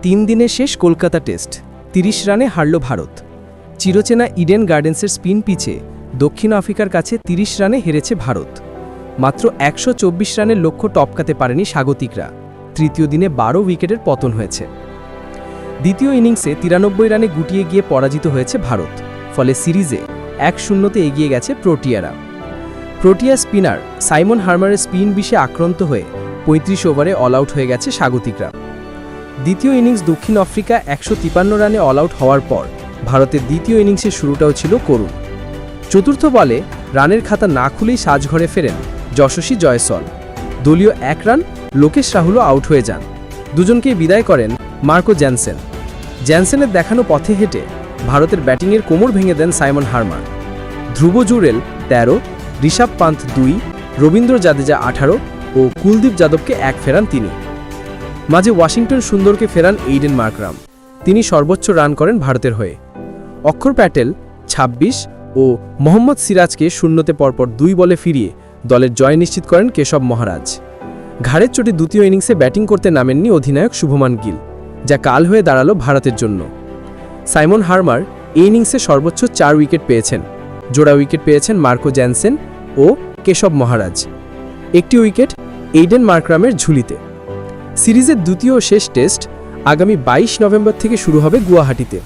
3 দিনে শেষ কলকাতা টেস্ট, 30 রানে হারল ভারত। চিরচেনা ইডেন গার্ডেন্সের স্পিন পিচে দক্ষিণ আফ্রিকার কাছে 30 রানে হেরেছে ভারত। মাত্র 124 রানের লক্ষ্য টপকাতে পারেনি স্বাগতিকরা। তৃতীয় দিনে 12 উইকেটের পতন হয়েছে। দ্বিতীয় ইনিংসে 93 রানে গুটিয়ে গিয়ে পরাজিত হয়েছে ভারত। ফলে সিরিজে 1-0-তে এগিয়ে গেছে প্রোটিয়ারা। প্রোটিয়া স্পিনার সাইমন হার্মারের স্পিন বিষে আক্রান্ত হয়ে 35 ওভারে অল আউট হয়ে গেছে স্বাগতিকরা। দ্বিতীয় ইনিংস দক্ষিণ আফ্রিকা 153 রানে অল আউট হওয়ার পর ভারতের দ্বিতীয় ইনিংসের শুরুটাও ছিল করুণ। চতুর্থ বলে রানের খাতা না খুলেই সাজঘরে ফেরেন যশস্বী জয়সওয়াল। দলীয় 1 রান, লোকেশ রাহুলও আউট হয়ে যান। দুজনকেই বিদায় করেন মার্কো জ্যানসেন। জ্যানসেনের দেখানো পথে হেঁটে ভারতের ব্যাটিংয়ের কোমর ভেঙে দেন সাইমন হার্মার। ধ্রুব জুরেল 13, ঋষভ পান্থ 2, রবীন্দ্র জাদেজা 18 ও কুলদীপ যাদবকে 1 ফেরান তিনি। মাঝে ওয়াশিংটন সুন্দরকে ফেরান এইডেন মার্করাম। তিনি সর্বোচ্চ রান করেন ভারতের হয়ে। অক্ষর প্যাটেল 26 ও মোহাম্মদ সিরাজকে শূন্যতে পরপর 2 বলে ফিরিয়ে দলের জয় নিশ্চিত করেন কেশব মহারাজ। ঘাড়ের চোটে দ্বিতীয় ইনিংসে ব্যাটিং করতে নামেননি অধিনায়ক শুভমান গিল, যা কাল হয়ে দাঁড়ালো ভারতের জন্য। সাইমন হার্মার এই ইনিংসে সর্বোচ্চ 4 উইকেট পেয়েছেন। জোড়া উইকেট পেয়েছেন মার্কো জ্যানসেন ও কেশব মহারাজ। একটি উইকেট এইডেন মার্করামের ঝুলিতে। সিরিজের দ্বিতীয় ও শেষ টেস্ট আগামী 22 নভেম্বর থেকে শুরু হবে গুয়াহাটিতে।